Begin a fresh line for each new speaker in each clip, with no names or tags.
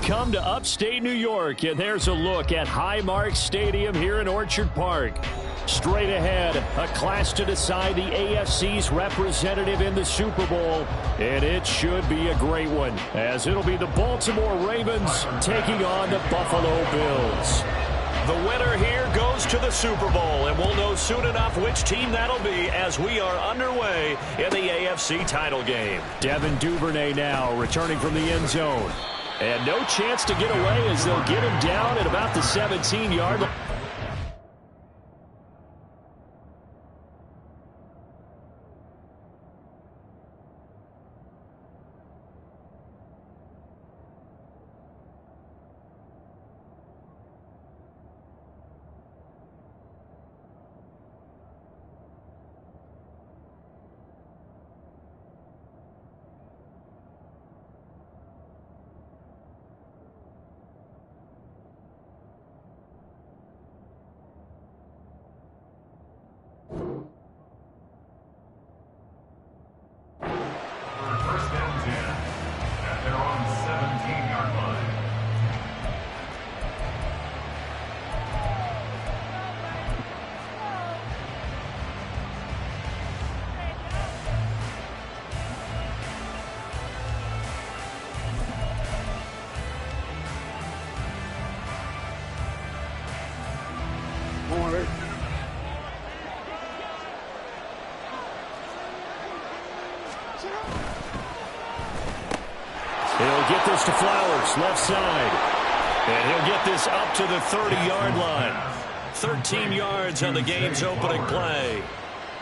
come to upstate New York, and there's a look at Highmark Stadium here in Orchard Park. Straight ahead, a clash to decide the AFC's representative in the Super Bowl, and it should be a great one, as it'll be the Baltimore Ravens taking on the Buffalo Bills.
The winner here goes to the Super Bowl, and we'll know soon enough which team that'll be as we are underway in the AFC title game.
Devin Duvernay now returning from the end zone. And no chance to get away as they'll get him down at about the 17-yard line. He'll get this to Flowers, left side. And he'll get this up to the 30-yard line. 13 yards on the game's opening play.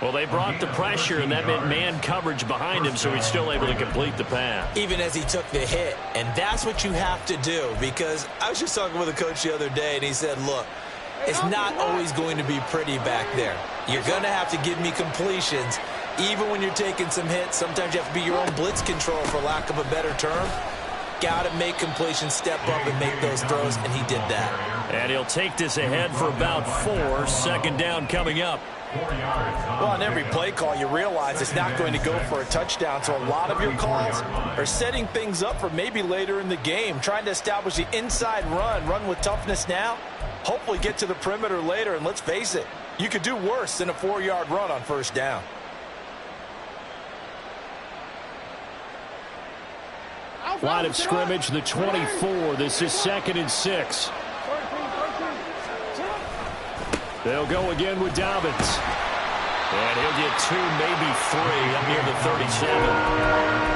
Well, they brought the pressure, and that meant man coverage behind him, so he's still able to complete the pass.
Even as he took the hit, and that's what you have to do, because I was just talking with a coach the other day, and he said, look, it's not always going to be pretty back there. You're going to have to give me completions. Even when you're taking some hits, sometimes you have to be your own blitz control, for lack of a better term. Got to make completions, step up and make those throws, and he did that.
And he'll take this ahead for about 4. Second down coming up.
Well, on every play call, you realize it's not going to go for a touchdown, so a lot of your calls are setting things up for maybe later in the game, trying to establish the inside run with toughness now, hopefully get to the perimeter later, and let's face it, you could do worse than a 4-yard run on first down.
Line of scrimmage, the 24. This is 2nd and 6. They'll go again with Dobbins. And he'll get 2, maybe 3, up near the 37.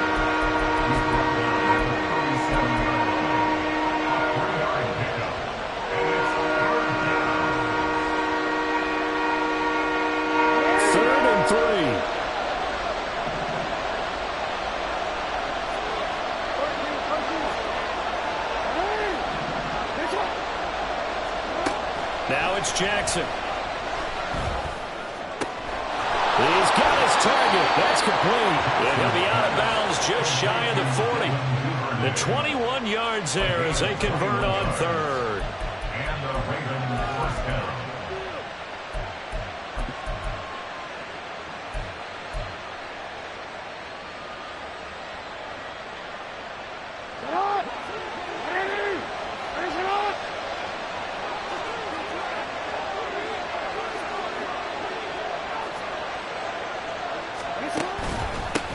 Now it's Jackson. He's got his target. That's complete. And he'll be out of bounds just shy of the 40. The 21 yards there as they convert on third. And the Ravens first down.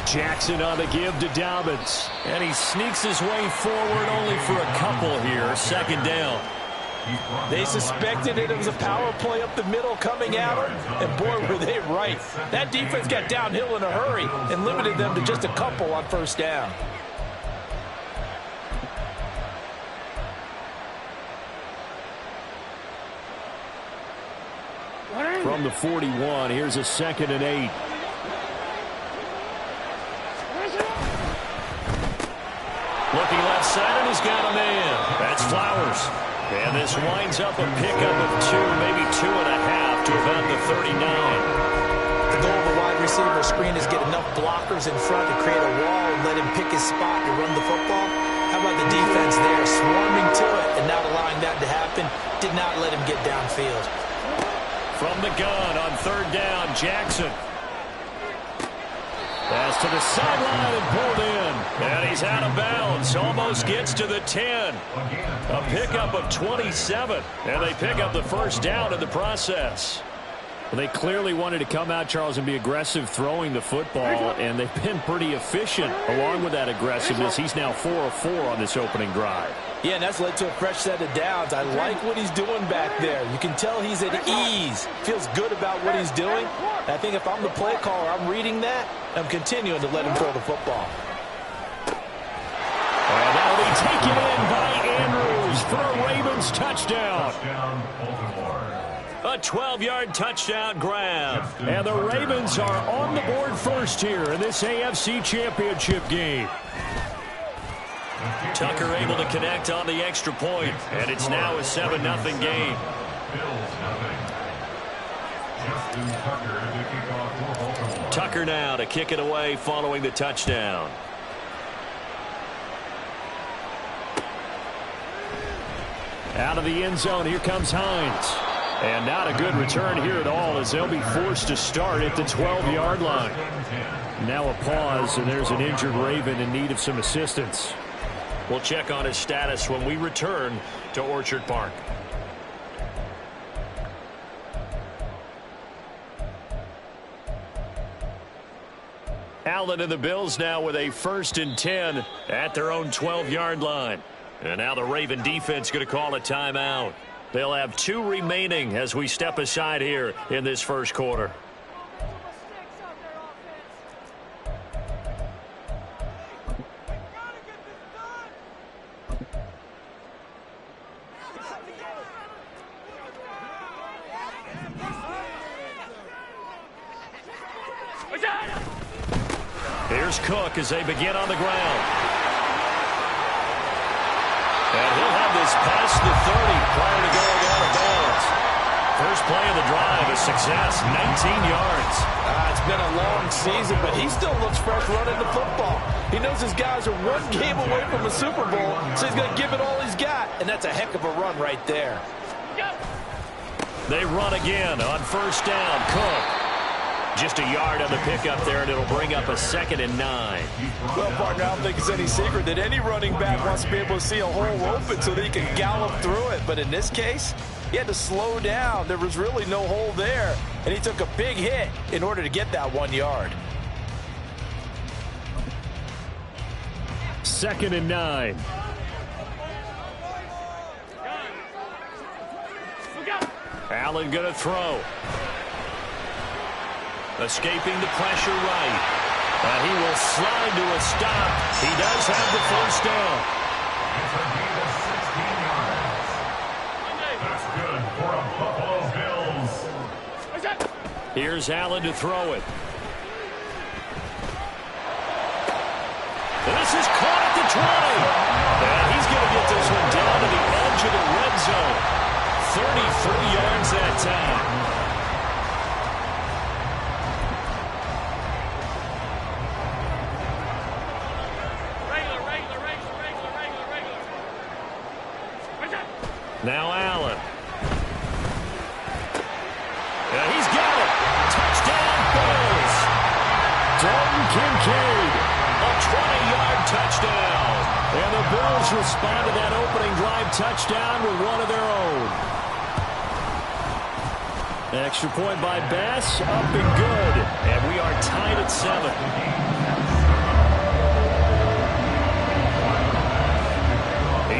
Jackson on the give to Dobbins. And he sneaks his way forward only for a couple here. Second down.
They suspected it was a power play up the middle coming at them, and boy, were they right. That defense got downhill in a hurry and limited them to just a couple on first down.
From the 41, here's a 2nd and 8. Looking left side, and he's got a man. That's Flowers. And this winds up a pickup of 2, maybe 2.5 to about the 39.
The goal of a wide receiver screen is get enough blockers in front to create a wall and let him pick his spot to run the football. How about the defense there, swarming to it and not allowing that to happen? Did not let him get downfield.
From the gun on third down, Jackson. Pass to the sideline and pulled in.
And he's out of bounds. Almost gets to the 10. A pickup of 27. And they pick up the first down in the process.
Well, they clearly wanted to come out, Charles, and be aggressive throwing the football, and they've been pretty efficient along with that aggressiveness. He's now 4 of 4 on this opening drive.
Yeah, and that's led to a fresh set of downs. I like what he's doing back there. You can tell he's at ease. Feels good about what he's doing. And I think if I'm the play caller, I'm reading that, I'm continuing to let him throw the football.
And that'll be taken in by Andrews for a Ravens touchdown.
A 12-yard touchdown grab.
And the Ravens are on the board first here in this AFC Championship game.
Tucker able to connect on the extra point, and it's now a 7-0 game. Tucker now to kick it away following the touchdown.
Out of the end zone, here comes Hines. And not a good return here at all as they'll be forced to start at the 12-yard line. Now a pause, and there's an injured Raven in need of some assistance.
We'll check on his status when we return to Orchard Park. Allen and the Bills now with a 1st and 10 at their own 12-yard line. And now the Raven defense going to call a timeout. They'll have 2 remaining as we step aside here in this first quarter. Here's Cook as they begin on the ground. And he'll have this past the 30 prior to going out of bounds. First play of the drive, a success, 19 yards.
It's been a long season, but he still looks fresh running the football. He knows his guys are 1 game away from a Super Bowl, so he's going to give it all he's got, and that's a heck of a run right there.
They run again on first down. Cook. Just a yard on the pickup there, and it'll bring up a 2nd and 9.
Well, partner, I don't think it's any secret that any running back wants to be able to see a hole open so that he can gallop through it. But in this case, he had to slow down. There was really no hole there, and he took a big hit in order to get that 1 yard.
2nd and 9.
Allen going to throw. Escaping the pressure right. And he will slide to a stop. He does have the first down.
That's good for a Buffalo Bills.
Here's Allen to throw it. This is caught at the 20. And he's going to get this one down to the edge of the red zone. 33 yards that time. Now Allen. And he's got it. Touchdown, Bills.
Dalton Kincaid.
A 20-yard touchdown.
And the Bills respond to that opening drive touchdown with one of their own. An extra point by Bass. Up and good.
And we are tied at 7.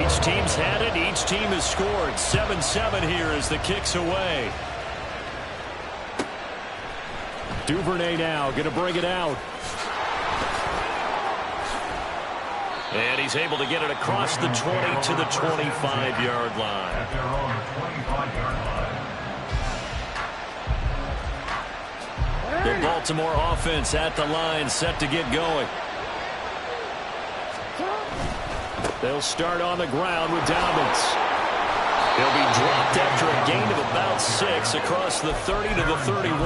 Each team's had it. Each team has scored. 7-7 here as the kick's away.
Duvernay now going to bring it out.
And he's able to get it across the 20 to the 25-yard line.
At their own 25-yard line.
The Baltimore offense at the line, set to get going.
They'll start on the ground with Dobbins.
He'll be dropped after a gain of about 6 across the 30 to the 31.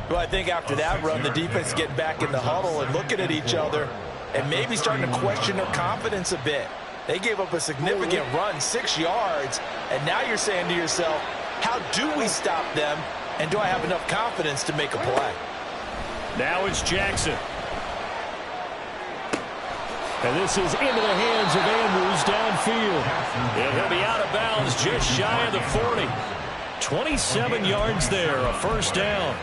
Well, I think after that run, the defense getting back in the huddle and looking at each other and maybe starting to question their confidence a bit. They gave up a significant run, 6 yards, and now you're saying to yourself, how do we stop them, and do I have enough confidence to make a play?
Now it's Jackson.
And this is into the hands of Andrews downfield.
And he'll be out of bounds just shy of the 40. 27 yards there, a first down.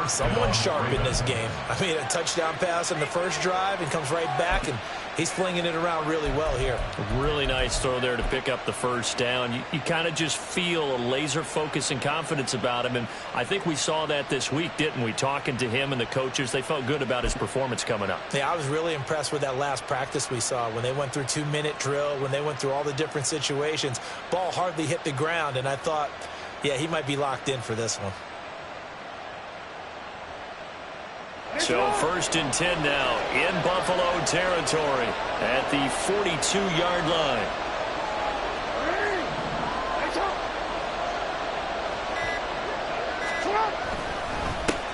Someone sharp in this game. I mean, a touchdown pass on the first drive and comes right back, and he's flinging it around really well here.
A really nice throw there to pick up the first down. You kind of just feel a laser focus and confidence about him, and I think we saw that this week, didn't we? Talking to him and the coaches, they felt good about his performance coming up.
Yeah, I was really impressed with that last practice we saw when they went through 2-minute drill, when they went through all the different situations. Ball hardly hit the ground, and I thought, yeah, he might be locked in for this one.
So first and 10 now in Buffalo territory at the 42-yard line.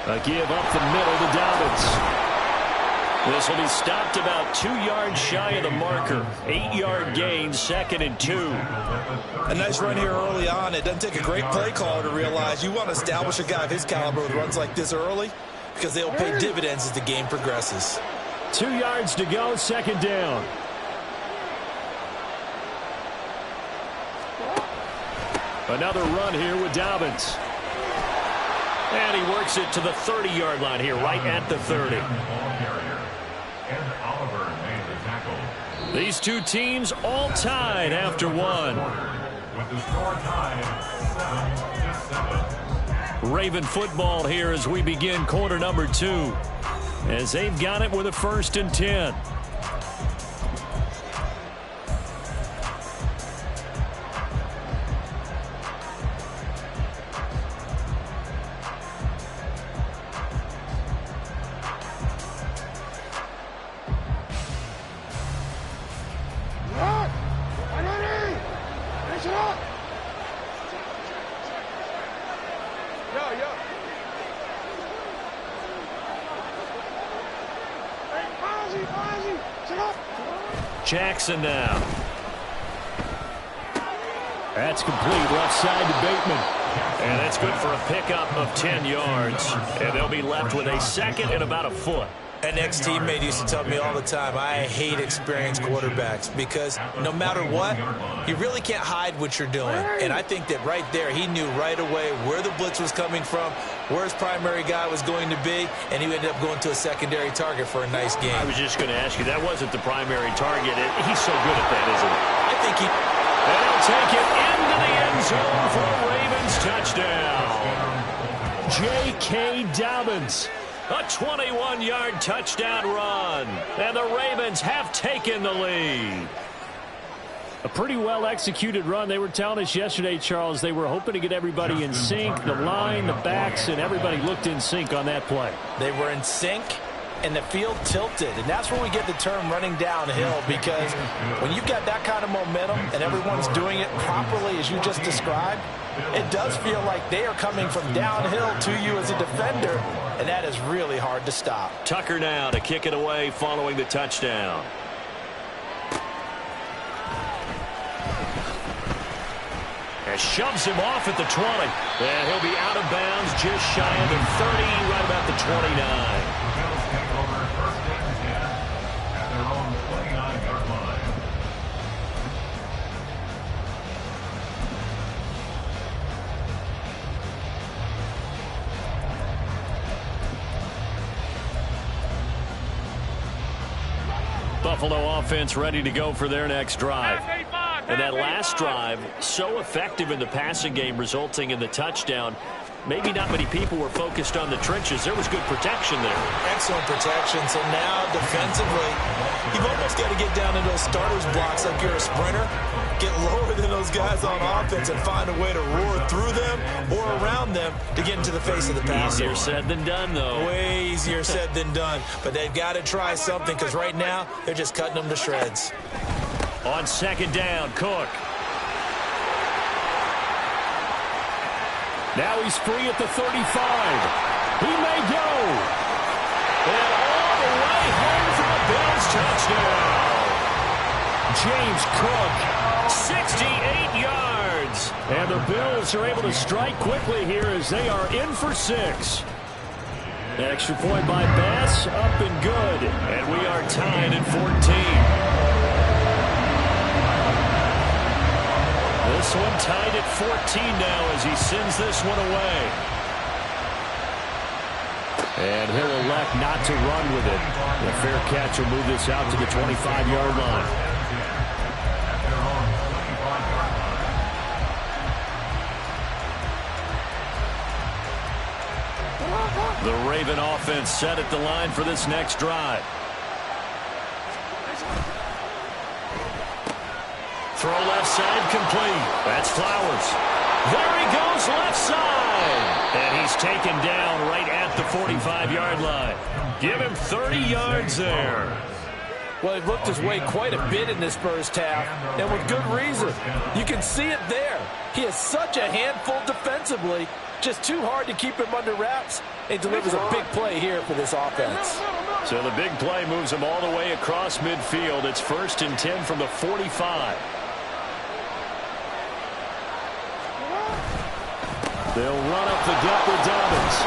A give up the middle to Dobbins.
This will be stopped about 2 yards shy of the marker. 8-yard gain, 2nd and 2.
A nice run here early on. It doesn't take a great play caller to realize you want to establish a guy of his caliber with runs like this early, because they'll pay dividends as the game progresses.
2 yards to go, 2nd down. Another run here with Dobbins.
And he works it to the 30-yard line here, right at the 30. These two teams all tied after one.
With the score tied 7-7.
Raven football here as we begin quarter number 2. As they've got it with a 1st and 10.
Jackson now.
That's complete. Left side to Bateman.
And that's good for a pickup of 10 yards. And they'll be left with a 2nd and about a foot.
An ex-teammate used to tell me all the time, I hate experienced quarterbacks because no matter what, you really can't hide what you're doing. And I think that right there, he knew right away where the blitz was coming from, where his primary guy was going to be, and he ended up going to a secondary target for a nice game.
I was just going to ask you, that wasn't the primary target. He's so good at that, isn't he?
I think he...
And he'll take it into the end zone for a Ravens touchdown.
J.K. Dobbins.
A 21-yard touchdown run. And the Ravens have taken the lead.
A pretty well-executed run. They were telling us yesterday, Charles, they were hoping to get everybody in sync. The line, the backs, and everybody looked in sync on that play.
They were in sync, and the field tilted. And that's where we get the term running downhill, because when you've got that kind of momentum and everyone's doing it properly as you just described, it does feel like they are coming from downhill to you as a defender, and that is really hard to stop.
Tucker now to kick it away following the touchdown. And shoves him off at the 20. And he'll be out of bounds just shy of the 30, right about the 29.
Bills take over 1st and 10 at their own 29-yard line.
Buffalo offense ready to go for their next drive. And that last drive, so effective in the passing game, resulting in the touchdown. Maybe not many people were focused on the trenches. There was good protection there.
Excellent protection. So now defensively, you've almost got to get down in those starters blocks like you're a sprinter. Get lower than those guys on offense and find a way to roar through them or around them to get into the face of the passer.
Easier said than done, though.
Way easier said than done. But they've got to try something, because right now they're just cutting them to shreds.
On 2nd down, Cook.
Now he's free at the 35. He may go.
And all the way home for a Bills touchdown.
James Cook.
68 yards.
And the Bills are able to strike quickly here as they are in for 6. Extra point by Bass, up and good.
And we are tied at 14. This one tied at 14 now as he sends this one away.
And he'll elect not to run with it. The fair catch will move this out to the 25-yard line.
The Raven offense set at the line for this next drive. Throw left side complete. That's Flowers. There he goes left side. And he's taken down right at the 45-yard line. Give him 30 yards there.
Well, he looked his way quite a bit in this first half, and with good reason. You can see it there. He is such a handful defensively. Just too hard to keep him under wraps. It delivers a big play here for this offense.
So the big play moves him all the way across midfield. It's 1st and 10 from the 45.
They'll run up the gut with Dobbins.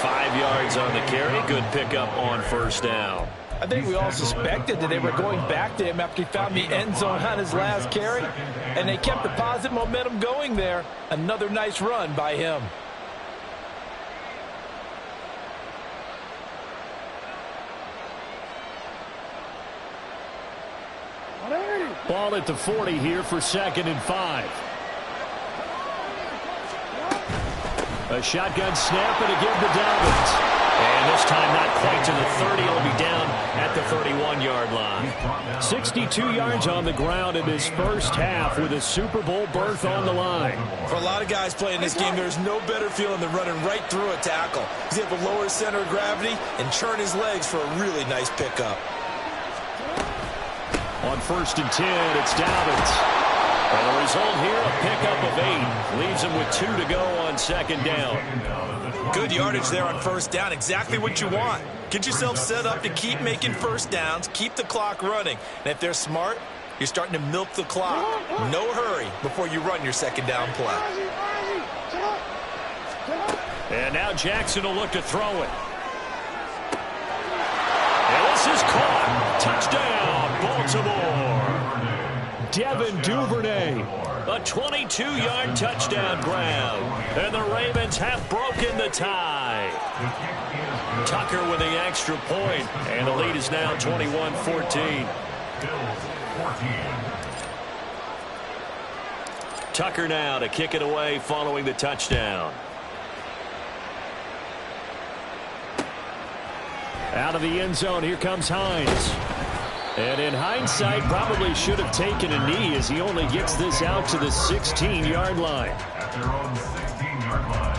5 yards on the carry. Good pickup on first down.
I think we all suspected that they were going back to him after he found the end zone on his last carry, and they kept the positive momentum going there. Another nice run by him.
Ball at the 40 here for 2nd and 5. A shotgun snap and a give to Dobbins.
And this time not quite to the 30. It'll be down at the 31-yard line.
62 yards on the ground in his first half with a Super Bowl berth on the line.
For a lot of guys playing this game, there's no better feeling than running right through a tackle. He's able to lower his center of gravity and churn his legs for a really nice pickup.
On 1st and 10, it's Dobbins.
And the result here, a pickup of 8. Leaves him with 2 to go on 2nd down.
Good yardage there on first down. Exactly what you want. Get yourself set up to keep making first downs, keep the clock running. And if they're smart, you're starting to milk the clock. No hurry before you run your 2nd down play.
And now Jackson will look to throw it. And this is caught. Touchdown, Baltimore.
Devin Duvernay.
A 22-yard touchdown grab. And the Ravens have broken the tie. Tucker with the extra point. And the lead is now 21-14. Tucker now to kick it away following the touchdown.
Out of the end zone, here comes Hines. And in hindsight, probably should have taken a knee as he only gets this out to the 16-yard line.
At their own 16-yard line.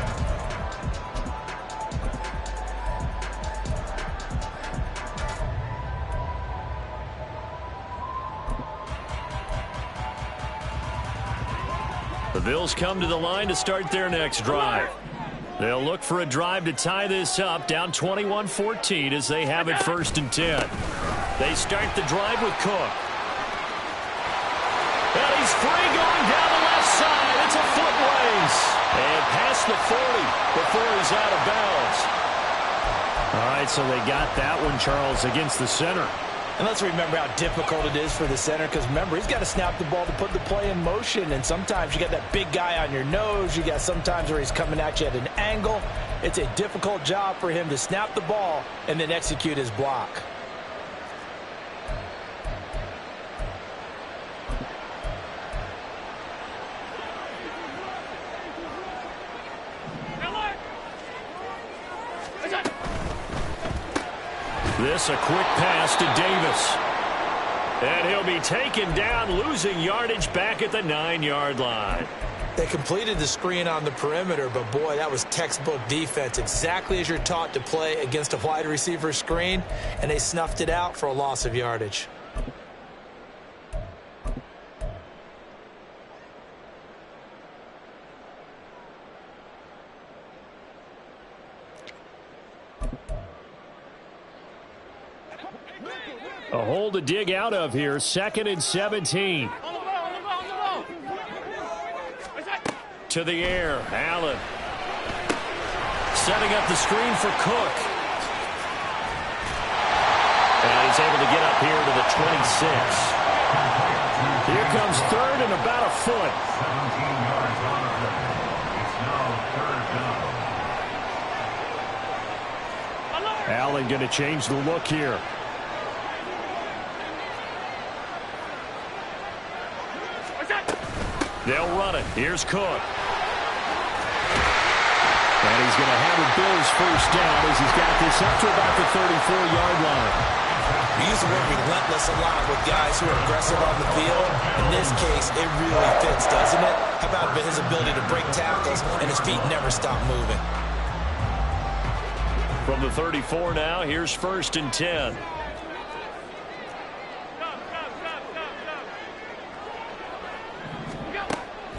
The Bills come to the line to start their next drive. They'll look for a drive to tie this up, down 21-14 as they have it 1st and 10. They start the drive with Cook. And he's free going down the left side. It's a foot race. And past the 40 before he's out of bounds.
All right, so they got that one, Charles, against the center.
And let's remember how difficult it is for the center, because remember, he's got to snap the ball to put the play in motion, and sometimes you got that big guy on your nose. You got sometimes where he's coming at you at an angle. It's a difficult job for him to snap the ball and then execute his block.
This a quick pass to Davis. And he'll be taken down, losing yardage back at the 9-yard line.
They completed the screen on the perimeter, but boy, that was textbook defense. Exactly as you're taught to play against a wide receiver screen, and they snuffed it out for a loss of yardage.
A hole to dig out of here, 2nd and 17.
To the air, Allen. Setting up the screen for Cook. And he's able to get up here to the 26.
Here comes third and about a foot.
17 yards on the play. It's now third down.
Allen going to change the look here.
They'll run it. Here's Cook.
And he's going to have a Bills first down as he's got this up to about the 34-yard line.
We use the word relentless a lot with guys who are aggressive on the field. In this case, it really fits, doesn't it? How about his ability to break tackles and his feet never stop moving?
From the 34 now, here's 1st and 10.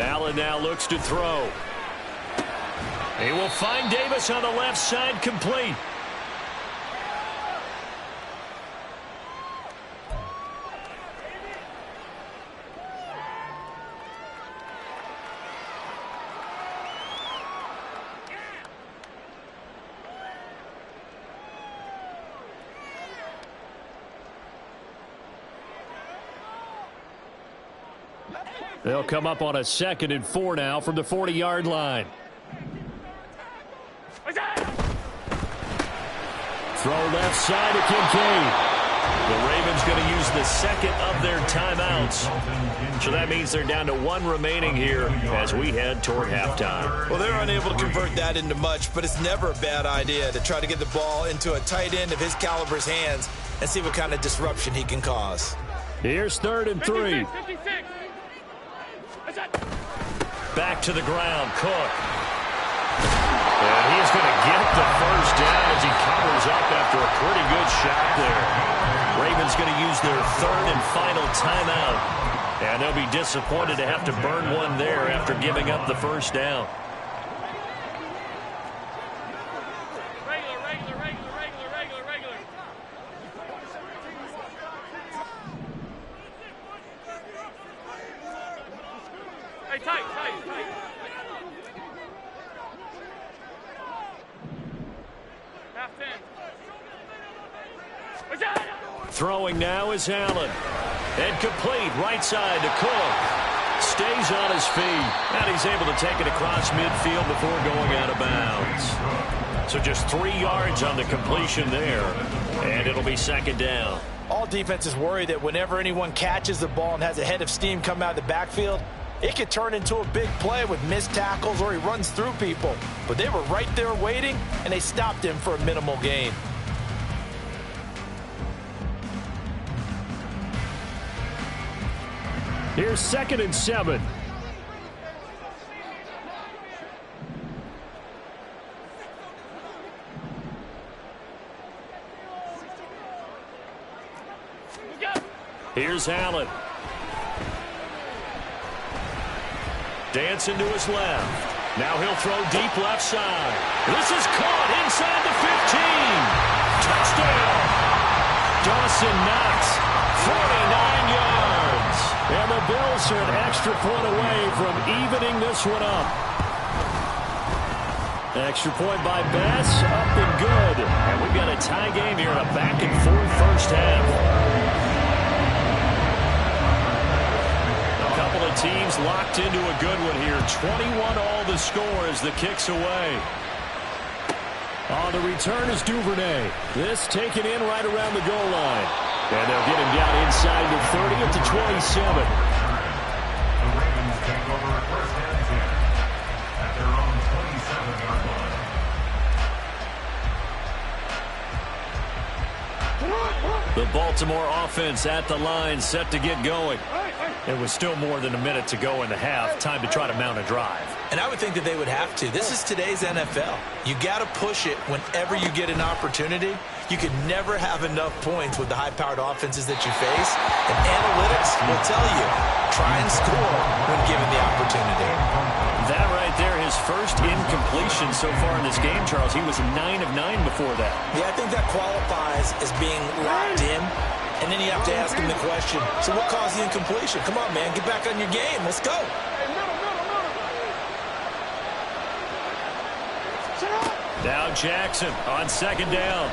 Allen now looks to throw. He will find Davis on the left side, complete.
They'll come up on a 2nd and 4 now from the 40-yard line. Throw left side to Kincaid.
The Ravens going to use the second of their timeouts. So that means they're down to 1 remaining here as we head toward halftime.
Well, they're unable to convert that into much, but it's never a bad idea to try to get the ball into a tight end of his caliber's hands and see what kind of disruption he can cause.
Here's 3rd and 3.
Back to the ground, Cook. And he's going to get the first down as he covers up after a pretty good shot there. Ravens going to use their 3rd and final timeout. And they'll be disappointed to have to burn one there after giving up the first down. Throwing now is Allen. And complete right side to Cook. Stays on his feet. And he's able to take it across midfield before going out of bounds. So just 3 yards on the completion there. And it'll be 2nd down.
All defenses worry that whenever anyone catches the ball and has a head of steam come out of the backfield, it could turn into a big play with missed tackles or he runs through people. But they were right there waiting, and they stopped him for a minimal gain.
Here's 2nd and 7.
Here's Allen. Dancing to his left. Now he'll throw deep left side. This is caught inside the 15. Touchdown. Dawson Knox, 49 yards. And the Bills are an extra point away from evening this one up. Extra point by Bass, up and good. And we've got a tie game here in a back-and-forth first half. A couple of teams locked into a good one here. 21 all the score as the kick's away.
On the return is Duvernay. This taken in right around the goal line. And they'll get him down inside the 30 at the 27.
The Ravens take over 1st and 10 at their own 27-yard line.
The Baltimore offense at the line, set to get going. It was still more than a minute to go in the half. Time to try to mount a drive.
And I would think that they would have to. This is today's NFL. You got to push it whenever you get an opportunity. You can never have enough points with the high-powered offenses that you face. And analytics will tell you, try and score when given the opportunity.
That right there, his first incompletion so far in this game, Charles. He was 9 of 9 before that.
Yeah, I think that qualifies as being locked in. And then you have to ask him the question, so what caused the incompletion? Come on, man, get back on your game. Let's go.
Now Jackson on second down.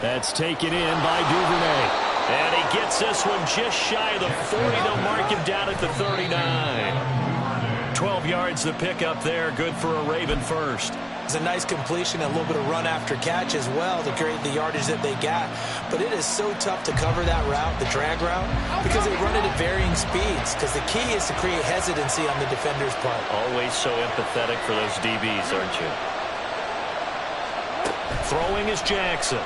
That's taken in by Duvernay.
And he gets this one just shy of the 40. They'll mark him down at the 39. 12 yards the pickup there. Good for a Raven first.
It's a nice completion and a little bit of run after catch as well to create the yardage that they got. But it is so tough to cover that route, the drag route, because they run it at varying speeds. Because the key is to create hesitancy on the defender's part.
Always so empathetic for those DBs, aren't you? Throwing is Jackson.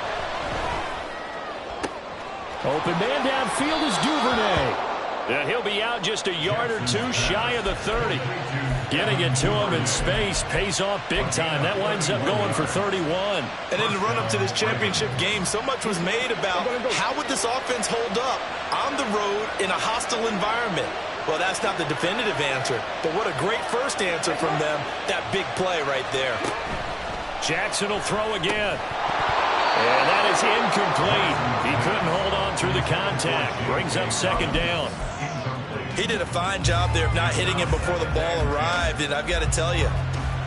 Open man downfield is Duvernay.
And he'll be out just a yard or two shy of the 30. Getting it to him in space pays off big time. That winds up going for 31.
And in the run-up to this championship game, so much was made about how would this offense hold up on the road in a hostile environment. Well, that's not the definitive answer, but what a great first answer from them. That big play right there.
Jackson will throw again. And that is incomplete. He couldn't hold on through the contact. Brings up second down.
He did a fine job there of not hitting him before the ball arrived, and I've got to tell you,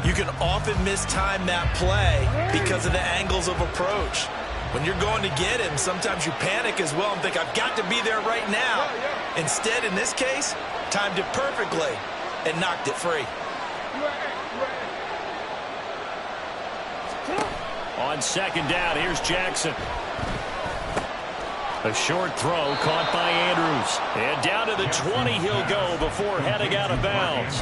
you can often mistime that play because of the angles of approach. When you're going to get him, sometimes you panic as well and think, I've got to be there right now. Instead, in this case, timed it perfectly and knocked it free.
On second down, here's Jackson. A short throw caught by Andrews. And down to the 20 he'll go before heading out of bounds.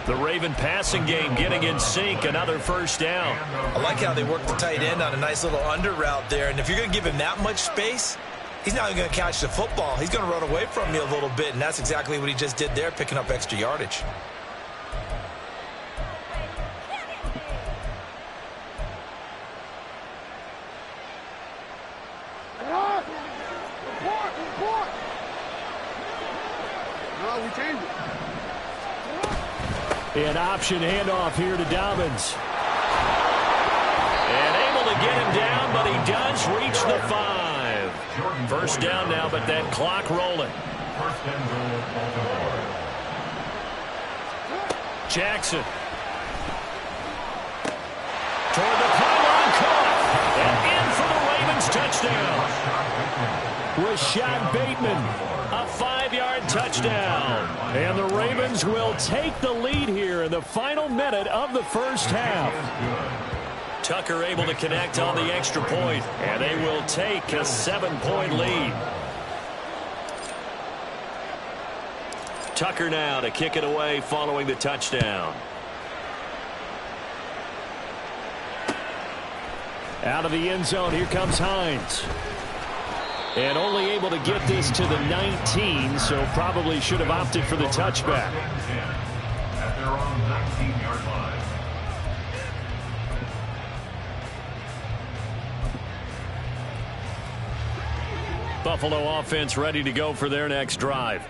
The Raven passing game getting in sync. Another first down.
I like how they work the tight end on a nice little under route there. And if you're going to give him that much space, he's not even going to catch the football. He's going to run away from you a little bit. And that's exactly what he just did there, picking up extra yardage.
An option handoff here to Dobbins.
And able to get him down, but he does reach the 5. First down now, but that clock rolling. Jackson. Toward the pylon, caught. And in for the Ravens touchdown.
Rashad Bateman.
A 5-yard touchdown.
And the Ravens will take the lead here in the final minute of the first half.
Tucker able to connect on the extra point, and they will take a 7-point lead. Tucker now to kick it away following the touchdown.
Out of the end zone, here comes Hines. And only able to get this to the 19, so probably should have opted for the touchback.
At their own 19-yard line.
Buffalo offense ready to go for their next drive.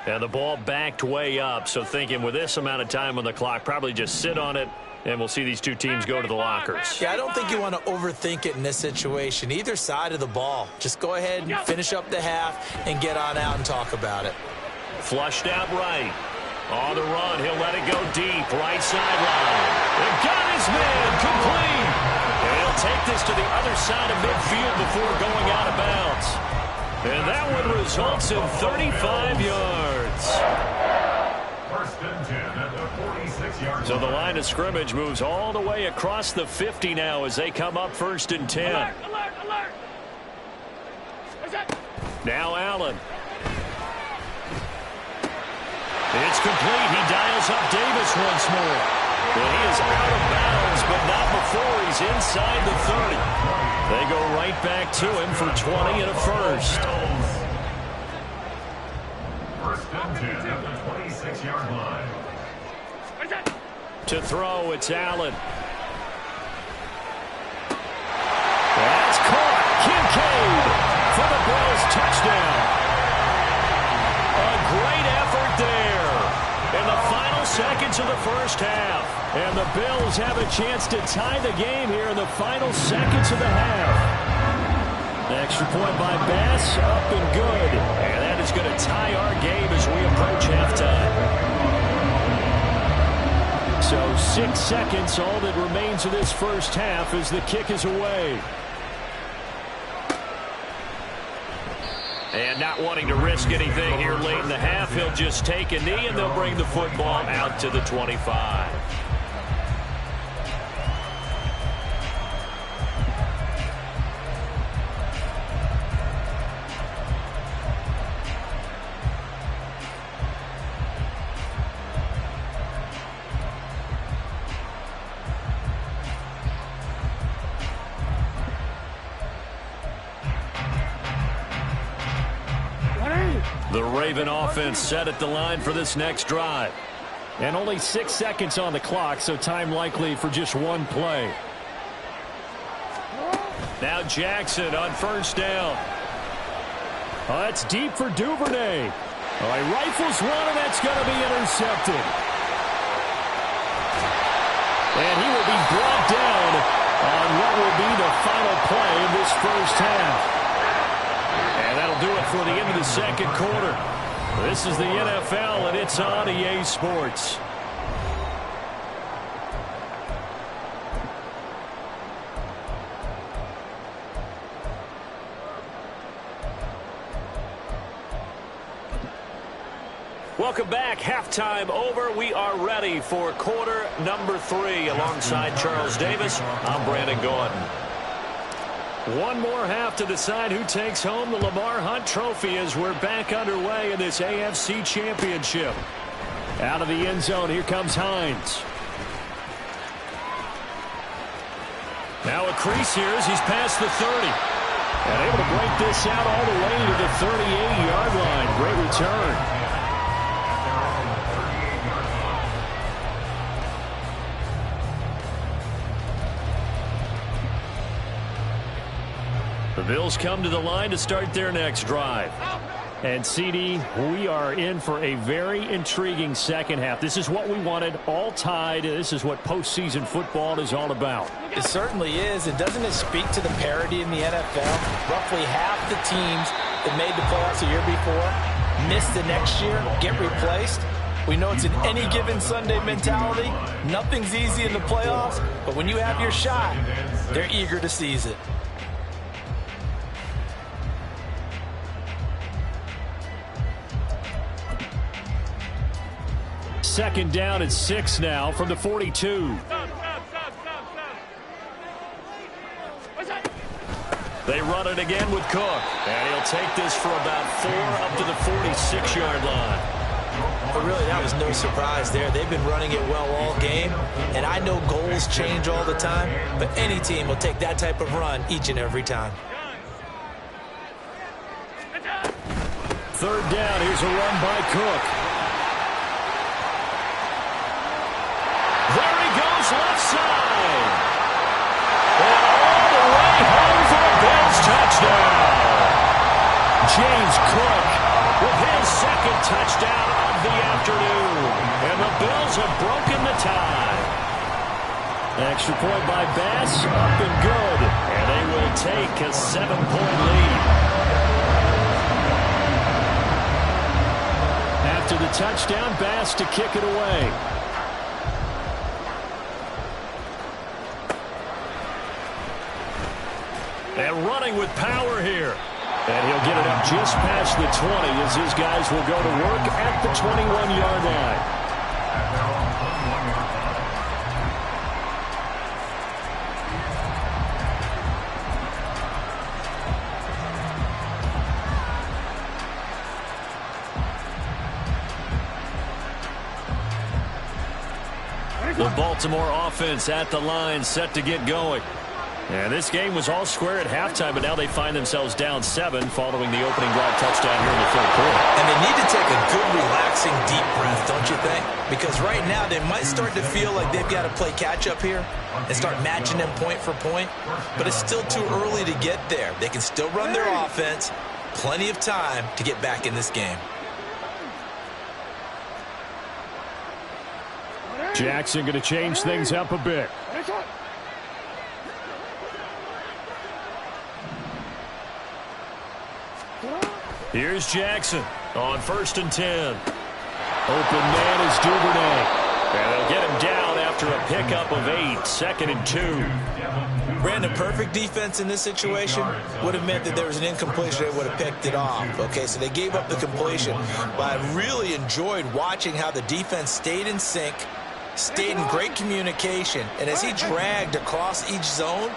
And the ball backed way up, so thinking with this amount of time on the clock, probably just sit on it, and we'll see these two teams go to the lockers.
Yeah, I don't think you want to overthink it in this situation. Either side of the ball. Just go ahead and finish up the half and get on out and talk about it.
Flushed out right. On the run, he'll let it go deep. Right sideline. And got his man complete. And he'll take this to the other side of midfield before going out of bounds. And that one results in 35 yards.
First and 10 at the 46-yard
So the
line.
line of scrimmage moves all the way across the 50 now as they come up first and 10.
Alert!
Now Allen. It's complete. He dials up Davis once more. And he is out of bounds, but not before he's inside the 30. They go right back to him for 20 and a first.
First and 10 at the 26-yard line.
To throw, it's Allen. That's caught. Kincaid for the Bills touchdown. A great effort there in the final seconds of the first half.
And the Bills have a chance to tie the game here in the final seconds of the half. Extra point by Bass, up and good.
And that is going to tie our game as we approach halftime.
So 6 seconds, all that remains of this first half as the kick is away.
And not wanting to risk anything here late in the half, he'll just take a knee and they'll bring the football out to the 25. The Raven offense set at the line for this next drive.
And only 6 seconds on the clock, so time likely for just one play.
Now Jackson on first down.
That's deep for Duvernay. He rifles one, and that's going to be intercepted. And he will be brought down on what will be the final play of this first half.
And that'll do it for the end of the second quarter. This is the NFL, and it's on EA Sports. Welcome back. Halftime over. We are ready for quarter number 3. Alongside Charles Davis, I'm Brandon Gordon.
One more half to decide who takes home the Lamar Hunt Trophy as we're back underway in this AFC Championship. Out of the end zone, here comes Hines. Now a crease here as he's past the 30. And able to break this out all the way to the 38-yard line. Great return.
The Bills come to the line to start their next drive.
And, CD, we are in for a very intriguing second half. This is what we wanted, all tied. This is what postseason football is all about.
It certainly is. And doesn't it speak to the parity in the NFL? Roughly half the teams that made the playoffs the year before miss the next year, get replaced. We know it's an any given Sunday mentality. Nothing's easy in the playoffs, but when you have your shot, they're eager to seize it.
Second down at 6 now from the 42.
They run it again with Cook. And he'll take this for about 4 up to the 46-yard line.
But really, that was no surprise there. They've been running it well all game. And I know goals change all the time, but any team will take that type of run each and every time.
Third down. Here's a run by Cook.
There he goes left side. And all the way home for a Bills touchdown.
James Cook
With his second touchdown of the afternoon. And the Bills have broken the tie.
Extra point by Bass, up and good.
And they will take a 7-point lead.
After the touchdown, Bass to kick it away.
And running with power here.
And he'll get it up just past the 20 as his guys will go to work at the 21-yard line.
The Baltimore offense at the line, set to get going. And this game was all square at halftime, but now they find themselves down 7 following the opening drive touchdown here in the third quarter.
And they need to take a good, relaxing, deep breath, don't you think? Because right now they might start to feel like they've got to play catch-up here and start matching them point for point. But it's still too early to get there. They can still run their offense. Plenty of time to get back in this game.
Jackson going to change things up a bit.
Here's Jackson on 1st and 10.
Open man is Duvernay.
And they'll get him down after a pickup of 8, 2nd and 2.
Brandon, perfect defense in this situation would have meant that there was an incompletion. They would have picked it off. Okay, so they gave up the completion. But I really enjoyed watching how the defense stayed in sync, stayed in great communication. And as he dragged across each zone,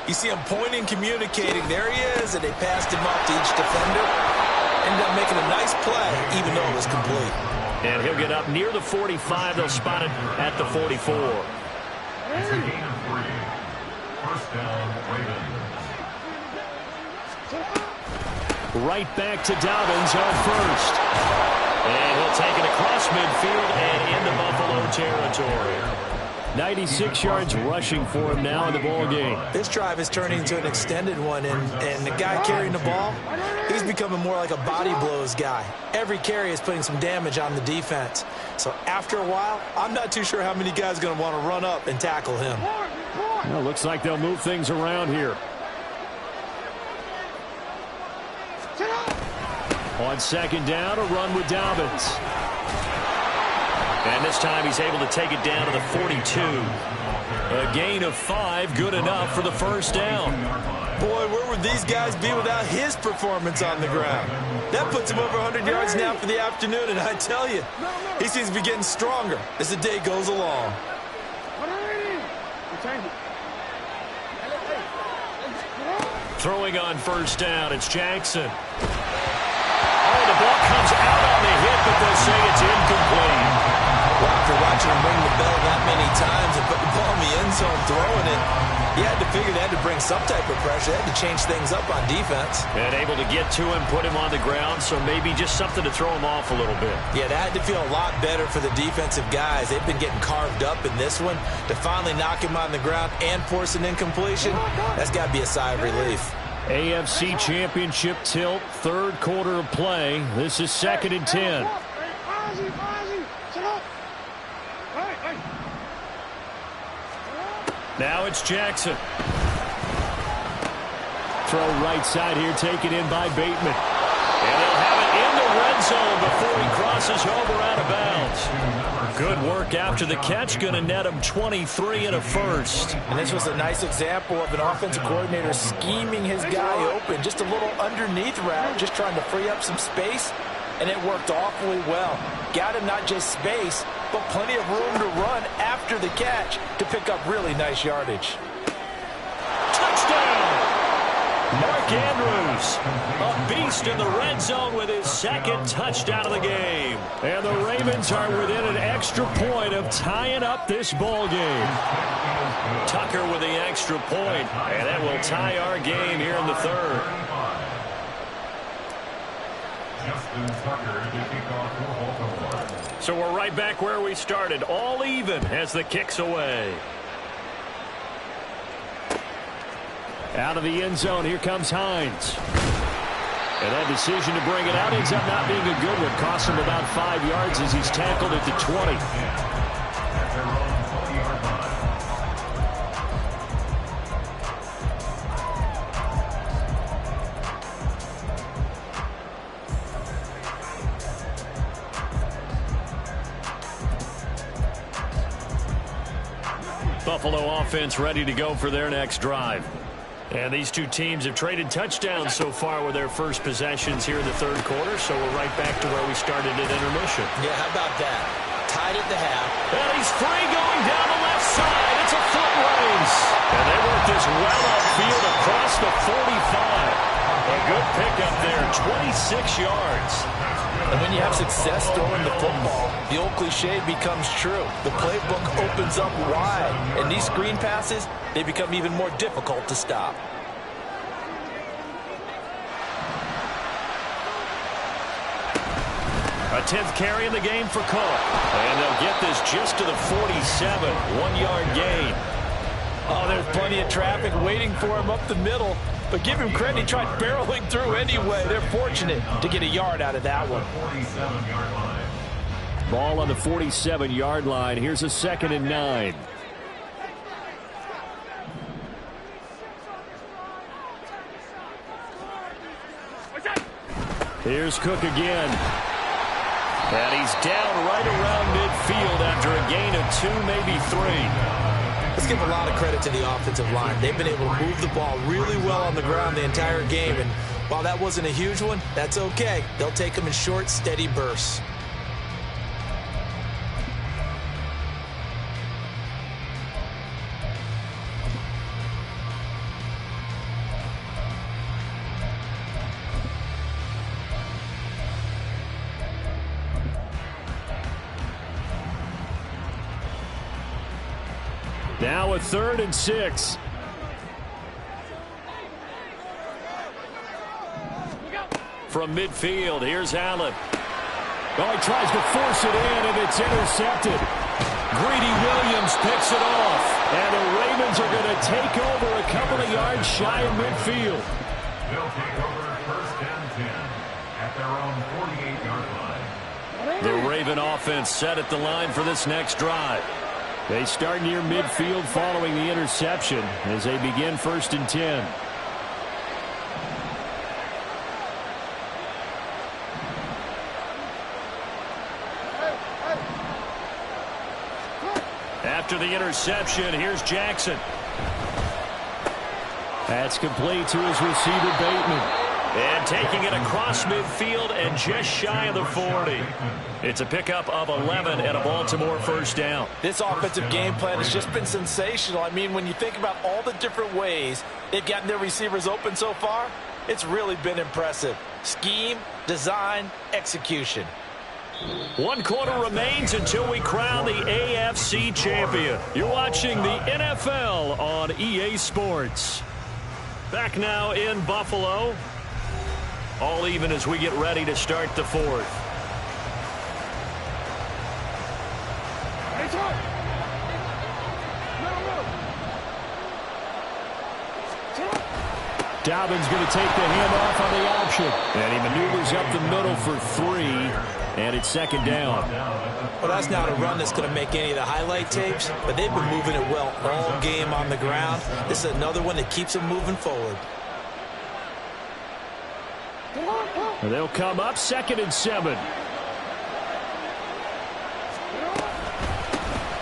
you see him pointing, communicating. There he is, and they passed him off to each defender. Ended up making a nice play, even though it was complete.
And he'll get up near the 45. They'll spot it at the 44.
It's a gain of 3. First down, Ravens.
Right back to Dobbins on first.
And he'll take it across midfield and into Buffalo territory.
96 yards rushing for him now in the ball game.
This drive is turning into an extended one, and the guy carrying the ball, he's becoming more like a body blows guy. Every carry is putting some damage on the defense. So after a while, I'm not too sure how many guys are going to want to run up and tackle him.
Well, looks like they'll move things around here. On second down, a run with Dobbins.
And this time he's able to take it down to the 42. A gain of 5, good enough for the first down.
Boy, where would these guys be without his performance on the ground? That puts him over 100 yards now for the afternoon, and I tell you, he seems to be getting stronger as the day goes along.
Throwing on first down, it's Jackson. Oh, the ball comes out on the hit, but they'll say it's incomplete.
Well, after watching him ring the bell that many times and put the ball in the end zone throwing it, he had to figure they had to bring some type of pressure. They had to change things up on defense.
And able to get to him, put him on the ground, so maybe just something to throw him off a little bit.
Yeah, that had to feel a lot better for the defensive guys. They've been getting carved up in this one. To finally knock him on the ground and force an incompletion, that's got to be a sigh of relief.
AFC Championship tilt, third quarter of play. This is 2nd and 10.
Now it's Jackson.
Throw right side here, taken in by Bateman.
And they'll have it in the red zone before he crosses over out of bounds. Good work after the catch. Going to net him 23 and a first.
And this was a nice example of an offensive coordinator scheming his guy open. Just a little underneath route, just trying to free up some space. And it worked awfully well. Got him not just space, but plenty of room to run after the catch to pick up really nice yardage.
Touchdown! Mark Andrews, a beast in the red zone with his second touchdown of the game.
And the Ravens are within an extra point of tying up this ball game.
Tucker with the extra point, and that will tie our game here in the third. So we're right back where we started, all even as the kick's away.
Out of the end zone, here comes Hines. And that decision to bring it out ends up not being a good one. Costs him about 5 yards as he's tackled at the 20.
Buffalo offense ready to go for their next drive. And these two teams have traded touchdowns so far with their first possessions here in the third quarter, so we're right back to where we started at intermission.
Yeah, how about that? Tied at the half.
And he's free going down the left side. It's a foot race. And they work this well upfield across the 45. A good pickup there, 26 yards.
And when you have success throwing the football, the old cliche becomes true. The playbook opens up wide, and these screen passes, they become even more difficult to stop.
A 10th carry in the game for Cook. And they'll get this just to the 47, 1-yard gain.
Oh, there's plenty of traffic waiting for him up the middle. But give him credit, he tried barreling through anyway. They're fortunate to get a yard out of that one.
Ball on the 47-yard line. Here's a 2nd and 9. Here's Cook again.
And he's down right around midfield after a gain of 2, maybe 3.
Let's give a lot of credit to the offensive line. They've been able to move the ball really well on the ground the entire game. And while that wasn't a huge one, that's okay. They'll take them in short, steady bursts.
Now a 3rd and 6.
From midfield, here's Allen.
Oh, he tries to force it in, and it's intercepted. Greedy Williams picks it off. And the Ravens are going to take over a couple of yards shy of midfield.
They'll take over 1st and 10 at their own 48-yard line.
The Raven offense set at the line for this next drive.
They start near midfield following the interception as they begin 1st and 10.
After the interception, here's Jackson.
That's complete to his receiver, Bateman.
And taking it across midfield and just shy of the 40. It's a pickup of 11 and a Baltimore 1st down.
This offensive game plan has just been sensational. I mean, when you think about all the different ways they've gotten their receivers open so far, it's really been impressive. Scheme, design, execution.
1 quarter remains until we crown the AFC champion. You're watching the NFL on EA Sports. Back now in Buffalo. All even as we get ready to start the 4th.
Dobbins going to take the handoff on the option. And he maneuvers up the middle for 3. And it's 2nd down.
Well, that's not a run that's going to make any of the highlight tapes, but they've been moving it well all game on the ground. This is another one that keeps them moving forward.
They'll come up 2nd and 7.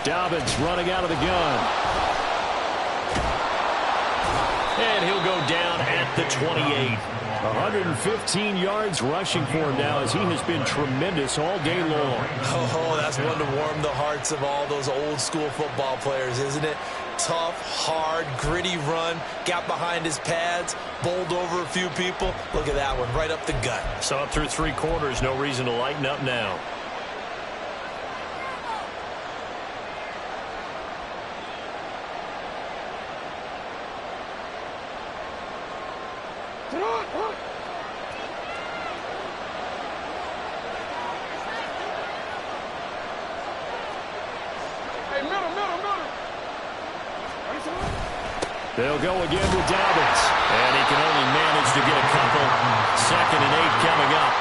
Dobbins running out of the gun.
And he'll go down at the 28.
115 yards rushing for him now as he has been tremendous all day long.
Oh, that's one to warm the hearts of all those old school football players, isn't it? Tough, hard, gritty run, got behind his pads, bowled over a few people. Look at that one, right up the gut.
So up through 3 quarters, no reason to lighten up now.
They'll go again with Dobbins.
And he can only manage to get a couple. 2nd and 8 coming up.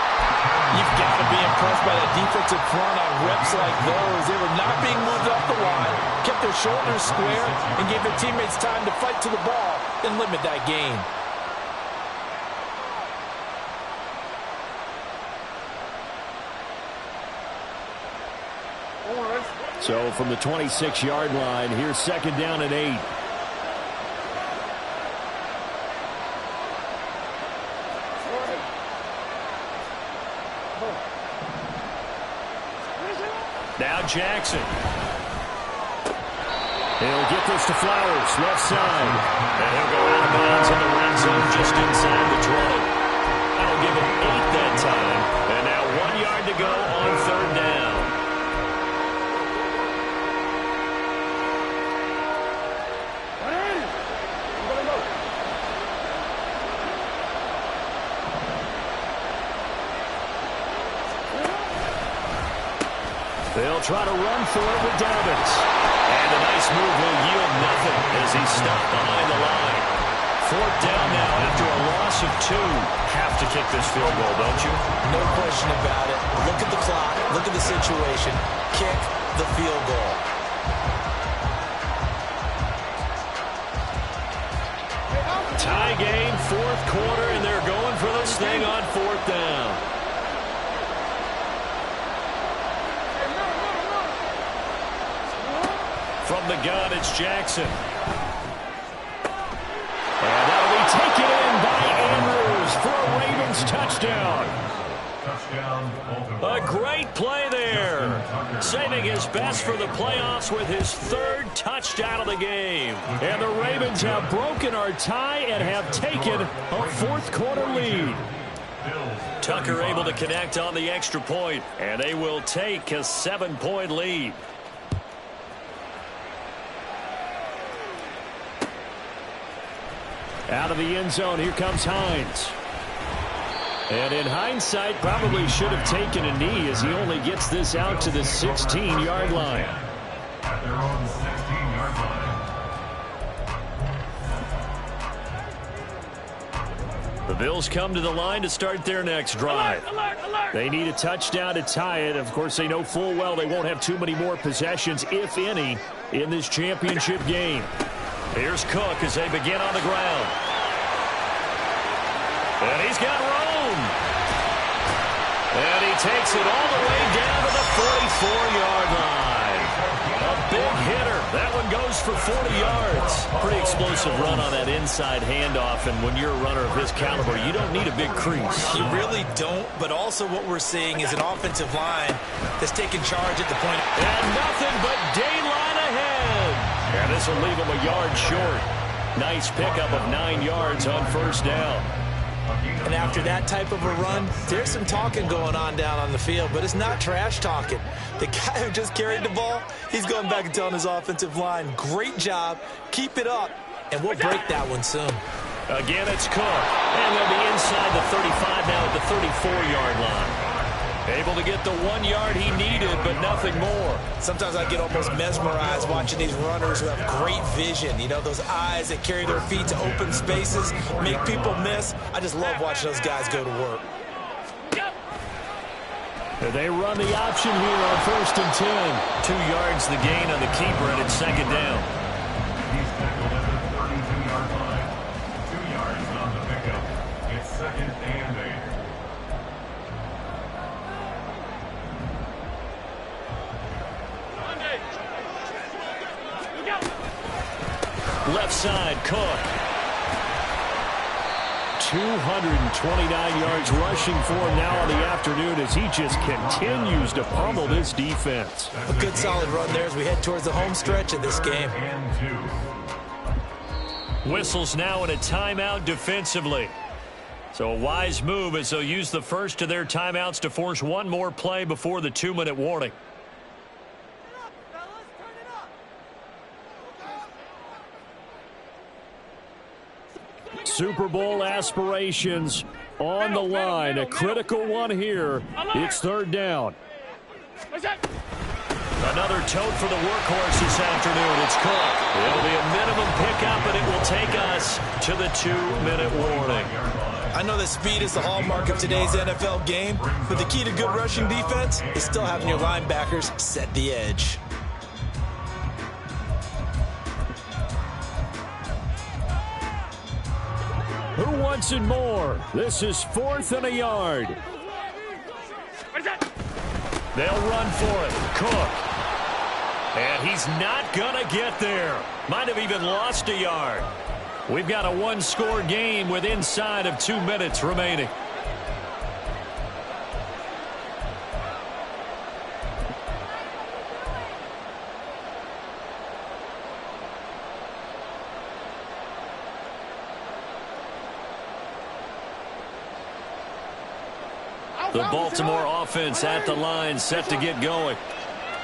You've got to be impressed by that defensive front on reps like those. They were not being moved up the line, kept their shoulders square, and gave their teammates time to fight to the ball and limit that gain.
So from the 26-yard line, here's 2nd down and 8.
Now Jackson.
He'll get this to Flowers, left side.
And he'll go out of bounds in the red zone just inside the 20. That'll give him 8 that time. And now 1 yard to go on 3rd down.
They'll try to run for it with Dobbins.
And a nice move will yield nothing as he's stopped behind the line. 4th down now after a loss of 2. Have to kick this field goal, don't you?
No question about it. Look at the clock. Look at the situation. Kick the field goal.
Tie game, 4th quarter, and they're going for this thing on 4th down. From the gun, it's Jackson.
And that'll be taken in by Andrews for a Ravens touchdown.
A great play there. Saving his best for the playoffs with his third touchdown of the game.
And the Ravens have broken our tie and have taken a fourth-quarter lead.
Tucker able to connect on the extra point, and they will take a 7-point lead.
Out of the end zone, here comes Hines. And in hindsight, probably should have taken a knee as he only gets this out to the 16-yard line.
At their own 16-yard line.
The Bills come to the line to start their next drive.
They need a touchdown to tie it. Of course, they know full well they won't have too many more possessions, if any, in this championship game.
Here's Cook as they begin on the ground. And he's got room. And he takes it all the way down to the 44-yard line. A big hitter. That one goes for 40 yards. Pretty explosive run on that inside handoff, and when you're a runner of his caliber, you don't need a big crease.
You really don't, but also what we're seeing is an offensive line that's taking charge at the point.
And nothing but daylight ahead. And this will leave him a yard short. Nice pickup of 9 yards on first down.
And after that type of a run, there's some talking going on down on the field, but it's not trash talking. The guy who just carried the ball, he's going back and telling his offensive line, great job, keep it up, and we'll break that one soon.
Again, it's Cook. And they'll be inside the 35 now at the 34-yard line. Able to get the 1 yard he needed, but nothing more.
Sometimes I get almost mesmerized watching these runners who have great vision. You know, those eyes that carry their feet to open spaces, make people miss. I just love watching those guys go to work.
They run the option here on 1st and 10.
2 yards the gain on the keeper, and it's second down.
He's tackled at the 32-yard line. 2 yards on the pickup. It's 2nd and 8.
Left side, Cook.
229 yards rushing for him now on the afternoon as he just continues to pummel this defense.
A good solid run there as we head towards the home stretch of this game.
Whistles now in a timeout defensively. So a wise move as they'll use the first of their timeouts to force one more play before the 2-minute warning.
Super Bowl aspirations on the line. A critical one here. It's 3rd down.
Another tote for the workhorse this afternoon. It's Cook. It'll be a minimum pickup, and it will take us to the 2-minute warning.
I know that speed is the hallmark of today's NFL game, but the key to good rushing defense is still having your linebackers set the edge.
Who wants it more? This is 4th and a yard.
They'll run for it. Cook. And he's not going to get there. Might have even lost a yard. We've got a one-score game with inside of 2 minutes remaining. The Baltimore offense at the line, set to get going.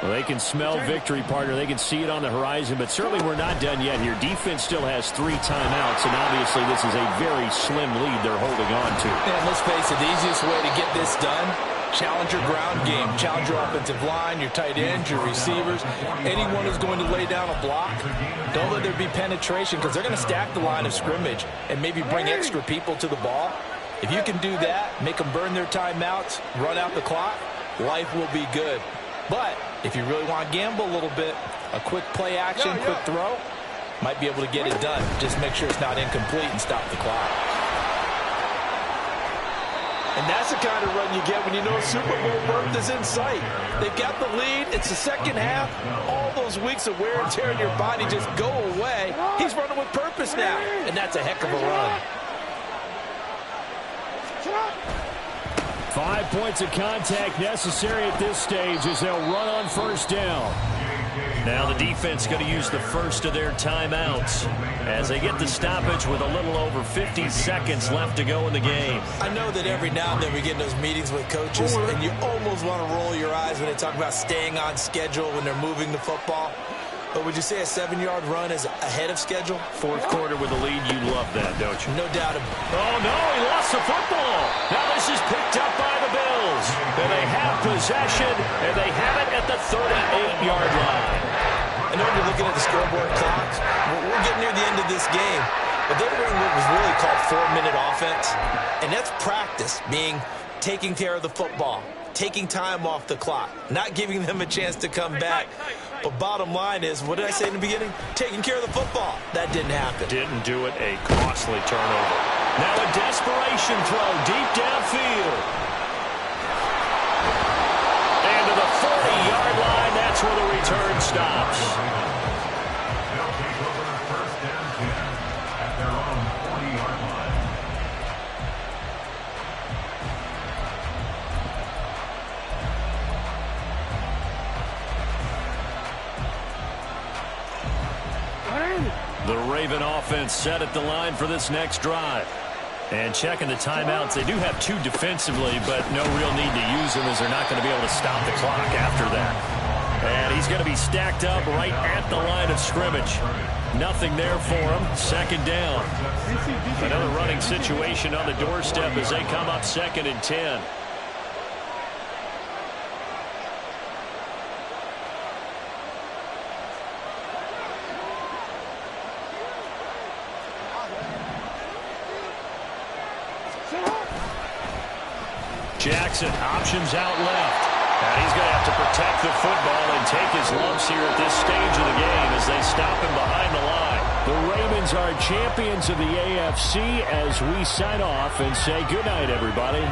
Well, they can smell victory, partner. They can see it on the horizon, but certainly we're not done yet here. Defense still has 3 timeouts, and obviously this is a very slim lead they're holding on to.
And let's face it, the easiest way to get this done, challenge your ground game. Challenge your offensive line, your tight ends, your receivers. Anyone who's going to lay down a block, don't let there be penetration because they're going to stack the line of scrimmage and maybe bring extra people to the ball. If you can do that, make them burn their timeouts, run out the clock, life will be good. But if you really want to gamble a little bit, a quick play action, quick throw, might be able to get it done. Just make sure it's not incomplete and stop the clock. And that's the kind of run you get when you know Super Bowl berth is in sight. They've got the lead. It's the second half. All
all those weeks of wear and tear in your body just go away. He's running with purpose now, and that's a heck of a run.
5 points of contact necessary at this stage as they'll run on first down.
Now the defense going to use the first of their timeouts as they get the stoppage with a little over 50 seconds left to go in the game.
I know that every now and then we get in those meetings with coaches, and you almost want to roll your eyes when they talk about staying on schedule when they're moving the football. But would you say a 7-yard run is ahead of schedule?
Fourth quarter with a lead, you love that, don't you?
No doubt about it.
Oh, no, he lost the football. Now this is picked up by the Bills. And they have possession, and they have it at the 38-yard line.
I know when you're looking at the scoreboard clock, we're getting near the end of this game, but they were in what was really called 4-minute offense, and that's practice, meaning taking care of the football, taking time off the clock, not giving them a chance to come back. But bottom line is, what did I say in the beginning? Taking care of the football. That didn't happen.
Didn't do it, a costly turnover. Now a desperation throw deep downfield. And to the 40-yard line, that's where the return stops.
They'll take over first and 10 at their own 40-yard line.
The Raven offense set at the line for this next drive. And checking the timeouts, they do have 2 defensively, but no real need to use them as they're not going to be able to stop the clock after that. And he's going to be stacked up right at the line of scrimmage. Nothing there for him. Second down. Another running situation on the doorstep as they come up 2nd and 10. Jackson, options out left. And he's going to have to protect the football and take his lumps here at this stage of the game as they stop him behind the line.
The Ravens are champions of the AFC as we sign off and say goodnight, everybody.